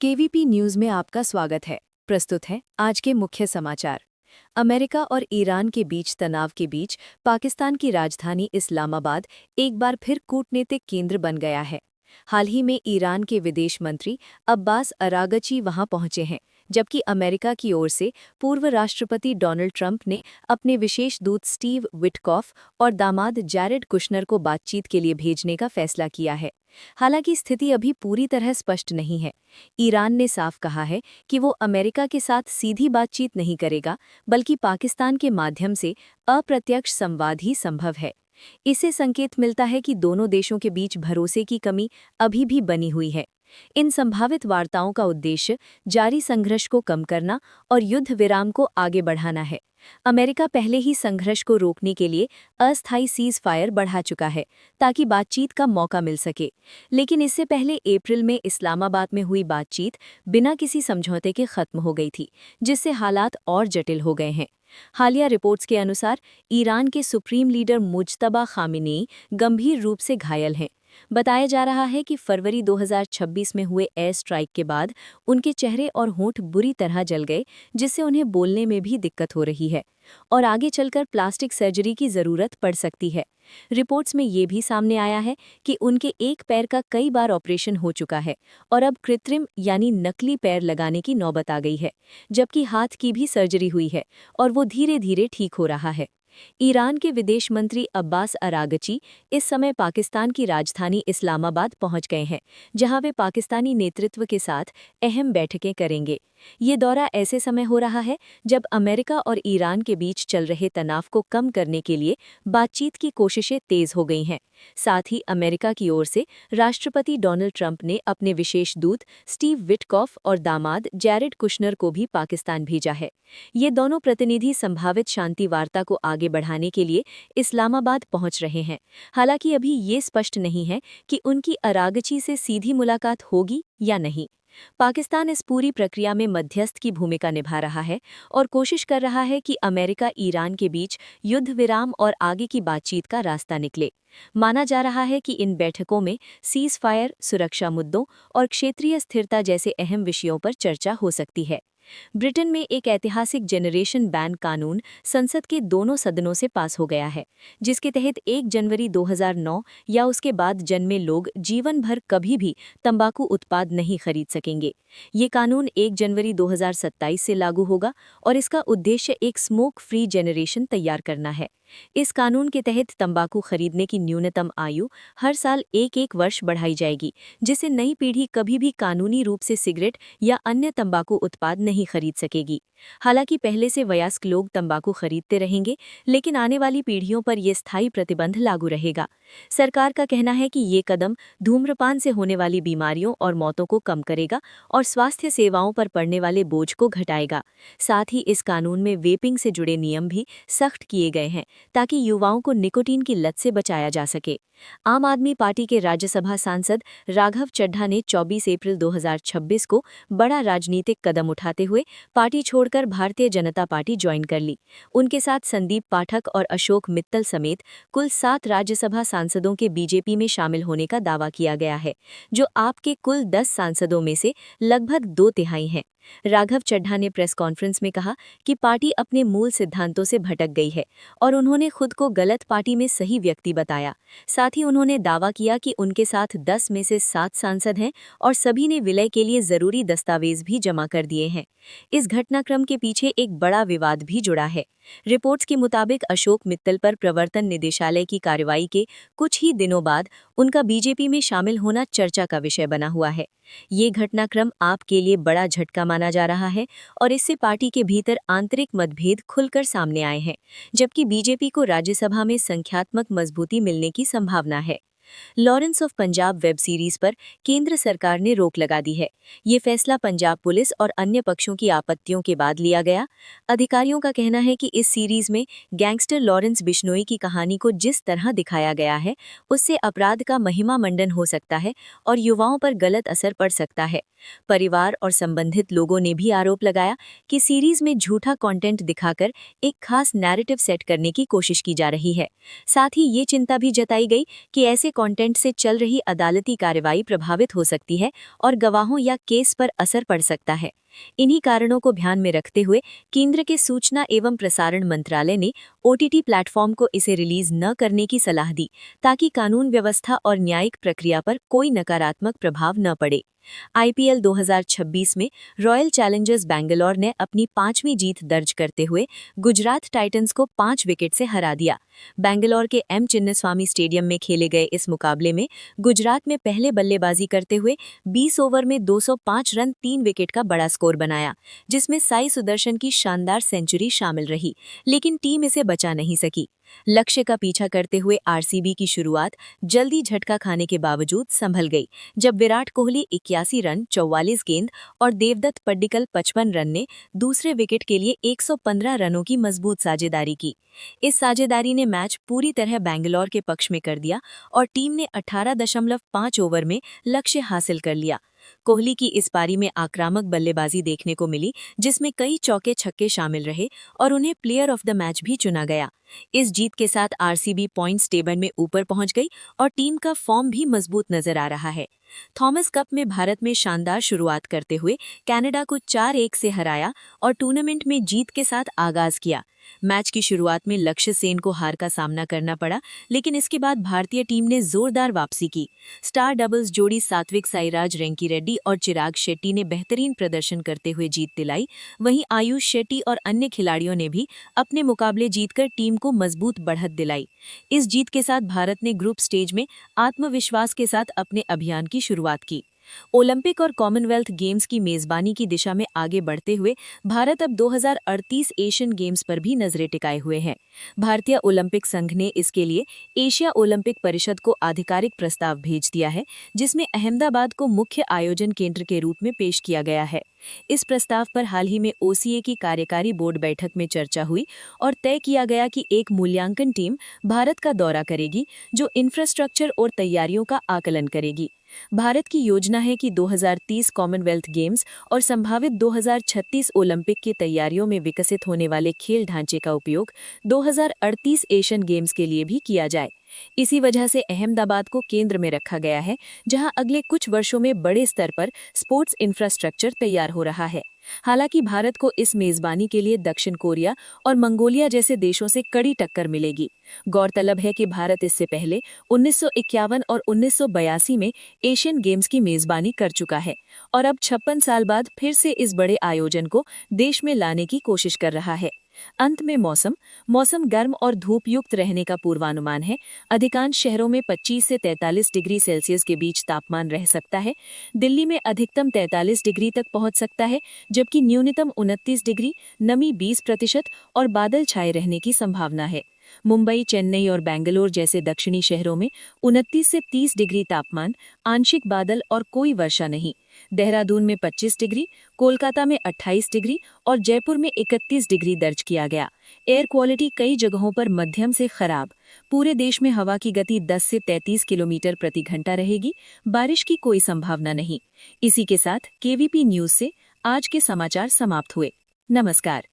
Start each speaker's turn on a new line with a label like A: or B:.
A: KVP news में आपका स्वागत है। प्रस्तुत है आज के मुख्य समाचार। अमेरिका और ईरान के बीच तनाव के बीच पाकिस्तान की राजधानी इस्लामाबाद एक बार फिर कूटनीतिक केंद्र बन गया है। हाल ही में ईरान के विदेश मंत्री अब्बास अरागची वहां पहुंचे हैं, जबकि अमेरिका की ओर से पूर्व राष्ट्रपति डोनाल्ड ट्रंप ने अपने विशेष दूत स्टीव विटकॉफ और दामाद जैरेड कुशनर को बातचीत के लिए भेजने का फैसला किया है। हालांकि स्थिति अभी पूरी तरह स्पष्ट नहीं है। ईरान ने साफ कहा है कि वो अमेरिका के साथ सीधी बातचीत नहीं करेगा, बल्कि पाकिस्तान के माध्यम से अप्रत्यक्ष संवाद ही संभव है। इससे संकेत मिलता है कि दोनों देशों के बीच भरोसे की कमी अभी भी बनी हुई है। इन संभावित वार्ताओं का उद्देश्य जारी संघर्ष को कम करना और युद्ध विराम को आगे बढ़ाना है। अमेरिका पहले ही संघर्ष को रोकने के लिए अस्थायी सीज फायर बढ़ा चुका है, ताकि बातचीत का मौका मिल सके। लेकिन इससे पहले अप्रैल में इस्लामाबाद में हुई बातचीत बिना किसी समझौते के खत्म हो गई थी, जिससे हालात और जटिल हो गए हैं। हालिया रिपोर्ट्स के अनुसार ईरान के सुप्रीम लीडर मुज्तबा खामिनेई गंभीर रूप से घायल हैं। बताया जा रहा है कि फरवरी 2026 में हुए एयर स्ट्राइक के बाद उनके चेहरे और होंठ बुरी तरह जल गए, जिससे उन्हें बोलने में भी दिक्कत हो रही है और आगे चलकर प्लास्टिक सर्जरी की जरूरत पड़ सकती है। रिपोर्ट्स में ये भी सामने आया है कि उनके एक पैर का कई बार ऑपरेशन हो चुका है और अब कृत्रिम यानी नकली पैर लगाने की नौबत आ गई है, जबकि हाथ की भी सर्जरी हुई है और वो धीरे धीरे ठीक हो रहा है। ईरान के विदेश मंत्री अब्बास अरागची इस समय पाकिस्तान की राजधानी इस्लामाबाद पहुंच गए हैं, जहां वे पाकिस्तानी नेतृत्व के साथ अहम बैठकें करेंगे। ये दौरा ऐसे समय हो रहा है जब अमेरिका और ईरान के बीच चल रहे तनाव को कम करने के लिए बातचीत की कोशिशें तेज हो गई हैं। साथ ही अमेरिका की ओर से राष्ट्रपति डोनाल्ड ट्रंप ने अपने विशेष दूत स्टीव विटकॉफ और दामाद जैरेड कुशनर को भी पाकिस्तान भेजा है। ये दोनों प्रतिनिधि संभावित शांति वार्ता को आगे बढ़ाने के लिए इस्लामाबाद पहुंच रहे हैं। हालांकि अभी ये स्पष्ट नहीं है कि उनकी अरागची से सीधी मुलाकात होगी या नहीं। पाकिस्तान इस पूरी प्रक्रिया में मध्यस्थ की भूमिका निभा रहा है और कोशिश कर रहा है कि अमेरिका ईरान के बीच युद्ध विराम और आगे की बातचीत का रास्ता निकले। माना जा रहा है कि इन बैठकों में सीज फायर, सुरक्षा मुद्दों और क्षेत्रीय स्थिरता जैसे अहम विषयों पर चर्चा हो सकती है। ब्रिटेन में एक ऐतिहासिक जनरेशन बैन कानून संसद के दोनों सदनों से पास हो गया है, जिसके तहत 1 जनवरी 2009 या उसके बाद जन्मे लोग जीवन भर कभी भी तंबाकू उत्पाद नहीं खरीद सकेंगे। ये कानून 1 जनवरी 2027 से लागू होगा और इसका उद्देश्य एक स्मोक फ्री जनरेशन तैयार करना है। इस कानून के तहत तंबाकू खरीदने की न्यूनतम आयु हर साल एक वर्ष बढ़ाई जाएगी, जिससे नई पीढ़ी कभी भी कानूनी रूप से सिगरेट या अन्य तंबाकू उत्पाद नहीं खरीद सकेगी। हालांकि पहले से वयस्क लोग तंबाकू खरीदते रहेंगे, लेकिन आने वाली पीढ़ियों पर यह स्थायी प्रतिबंध लागू रहेगा। सरकार का कहना है कि ये कदम धूम्रपान से होने वाली बीमारियों और मौतों को कम करेगा और स्वास्थ्य सेवाओं पर पड़ने वाले बोझ को घटाएगा। साथ ही इस कानून में वेपिंग से जुड़े नियम भी सख्त किए गए हैं, ताकि युवाओं को निकोटीन की लत से बचाया जा सके। आम आदमी पार्टी के राज्यसभा सांसद राघव चड्ढा ने 24 अप्रैल 2026 को बड़ा राजनीतिक कदम उठाते हुए पार्टी छोड़कर भारतीय जनता पार्टी ज्वाइन कर ली। उनके साथ संदीप पाठक और अशोक मित्तल समेत कुल 7 राज्यसभा सांसदों के बीजेपी में शामिल होने का दावा किया गया है, जो आप के कुल 10 सांसदों में से लगभग 2/3 हैं। राघव चड्ढा ने प्रेस कॉन्फ्रेंस में कहा कि पार्टी अपने मूल सिद्धांतों से भटक गई है और उन्होंने खुद को गलत पार्टी में सही व्यक्ति बताया। साथ ही उन्होंने दावा किया कि उनके साथ 10 में से 7 सांसद हैं और सभी ने विलय के लिए जरूरी दस्तावेज भी जमा कर दिए हैं। इस घटनाक्रम के पीछे एक बड़ा विवाद भी जुड़ा है। रिपोर्ट्स के मुताबिक अशोक मित्तल पर प्रवर्तन निदेशालय की कार्रवाई के कुछ ही दिनों बाद उनका बीजेपी में शामिल होना चर्चा का विषय बना हुआ है। ये घटनाक्रम आप के लिए बड़ा झटका माना जा रहा है और इससे पार्टी के भीतर आंतरिक मतभेद खुलकर सामने आए हैं, जबकि बीजेपी को राज्यसभा में संख्यात्मक मजबूती मिलने की संभावना है। Lawrence of Punjab web series पर केंद्र सरकार ने रोक लगा दी है। ये फैसला पंजाब पुलिस और अन्य पक्षों की आपत्तियों के बाद लिया गया। अधिकारियों का कहना है कि इस सीरीज में गैंगस्टर लॉरेंस बिश्नोई की कहानी को जिस तरह दिखाया गया है, उससे अपराध का महिमा मंडन हो सकता है और युवाओं पर गलत असर पड़ सकता है। परिवार और संबंधित लोगों ने भी आरोप लगाया कि सीरीज में झूठा कंटेंट दिखाकर एक खास नैरेटिव सेट करने की कोशिश की जा रही है। साथ ही ये चिंता भी जताई गई कि ऐसे कंटेंट से चल रही अदालती कार्रवाई प्रभावित हो सकती है और गवाहों या केस पर असर पड़ सकता है। इन्हीं कारणों को ध्यान में रखते हुए केंद्र के सूचना एवं प्रसारण मंत्रालय ने ओटीटी प्लेटफॉर्म को इसे रिलीज न करने की सलाह दी, ताकि कानून व्यवस्था और न्यायिक प्रक्रिया पर कोई नकारात्मक प्रभाव न पड़े। आईपीएल 2026 में रॉयल चैलेंजर्स बैंगलोर ने अपनी 5वीं जीत दर्ज करते हुए गुजरात टाइटंस को 5 विकेट से हरा दिया। बैंगलोर के एम चिन्नास्वामी स्टेडियम में खेले गए इस मुकाबले में गुजरात में पहले बल्लेबाजी करते हुए 20 ओवर में 205 रन 3 विकेट का बड़ा स्कोर बनाया, जिसमें साई सुदर्शन की शानदार सेंचुरी शामिल रही, लेकिन टीम इसे बचा नहीं सकी। लक्ष्य का पीछा करते हुए आरसीबी की शुरुआत जल्दी झटका खाने के बावजूद संभल गई, जब विराट कोहली 81 रन 44 गेंद और देवदत्त पड्डिकल 55 रन ने दूसरे विकेट के लिए 115 रनों की मजबूत साझेदारी की। इस साझेदारी ने मैच पूरी तरह बैंगलोर के पक्ष में कर दिया और टीम ने 18.5 ओवर में लक्ष्य हासिल कर लिया। कोहली की इस पारी में आक्रामक बल्लेबाजी देखने को मिली, जिसमें कई चौके छक्के शामिल रहे और उन्हें प्लेयर ऑफ द मैच भी चुना गया। इस जीत के साथ आरसीबी पॉइंट्स टेबल में ऊपर पहुंच गई और टीम का फॉर्म भी मजबूत नजर आ रहा है। थॉमस कप में भारत में शानदार शुरुआत करते हुए कनाडा को 4-1 से हराया और टूर्नामेंट में जीत के साथ आगाज किया। मैच की शुरुआत में लक्ष्य सेन को हार का सामना करना पड़ा, लेकिन इसके बाद भारतीय टीम ने जोरदार वापसी की। स्टार डबल्स जोड़ी सात्विक साईराज रेंकीरेड्डी और चिराग शेट्टी ने बेहतरीन प्रदर्शन करते हुए जीत दिलाई। वहीं आयुष शेट्टी और अन्य खिलाड़ियों ने भी अपने मुकाबले जीतकर टीम को मजबूत बढ़त दिलाई। इस जीत के साथ भारत ने ग्रुप स्टेज में आत्मविश्वास के साथ अपने अभियान की शुरुआत की। ओलंपिक और कॉमनवेल्थ गेम्स की मेजबानी की दिशा में आगे बढ़ते हुए भारत अब 2038 एशियन गेम्स पर भी नजरें टिकाए हुए है। भारतीय ओलंपिक संघ ने इसके लिए एशिया ओलंपिक परिषद को आधिकारिक प्रस्ताव भेज दिया है, जिसमें अहमदाबाद को मुख्य आयोजन केंद्र के रूप में पेश किया गया है। इस प्रस्ताव पर हाल ही में ओसीए की कार्यकारी बोर्ड बैठक में चर्चा हुई और तय किया गया कि एक मूल्यांकन टीम भारत का दौरा करेगी, जो इंफ्रास्ट्रक्चर और तैयारियों का आकलन करेगी। भारत की योजना है कि 2030 कॉमनवेल्थ गेम्स और संभावित 2036 ओलंपिक की तैयारियों में विकसित होने वाले खेल ढांचे का उपयोग 2038 एशियन गेम्स के लिए भी किया जाए। इसी वजह से अहमदाबाद को केंद्र में रखा गया है, जहां अगले कुछ वर्षों में बड़े स्तर पर स्पोर्ट्स इंफ्रास्ट्रक्चर तैयार हो रहा है। हालांकि भारत को इस मेजबानी के लिए दक्षिण कोरिया और मंगोलिया जैसे देशों से कड़ी टक्कर मिलेगी। गौरतलब है कि भारत इससे पहले 1951 और 1982 में एशियन गेम्स की मेजबानी कर चुका है और अब 56 साल बाद फिर से इस बड़े आयोजन को देश में लाने की कोशिश कर रहा है। अंत में मौसम गर्म और धूप युक्त रहने का पूर्वानुमान है। अधिकांश शहरों में 25 से 43 डिग्री सेल्सियस के बीच तापमान रह सकता है। दिल्ली में अधिकतम 43 डिग्री तक पहुंच सकता है, जबकि न्यूनतम 29 डिग्री, नमी 20% और बादल छाए रहने की संभावना है। मुंबई, चेन्नई और बेंगलुरु जैसे दक्षिणी शहरों में 29 से 30 डिग्री तापमान, आंशिक बादल और कोई वर्षा नहीं। देहरादून में 25 डिग्री, कोलकाता में 28 डिग्री और जयपुर में 31 डिग्री दर्ज किया गया। एयर क्वालिटी कई जगहों पर मध्यम से खराब। पूरे देश में हवा की गति 10 से 33 किलोमीटर प्रति घंटा रहेगी। बारिश की कोई संभावना नहीं। इसी के साथ केवीपी न्यूज से आज के समाचार समाप्त हुए। नमस्कार।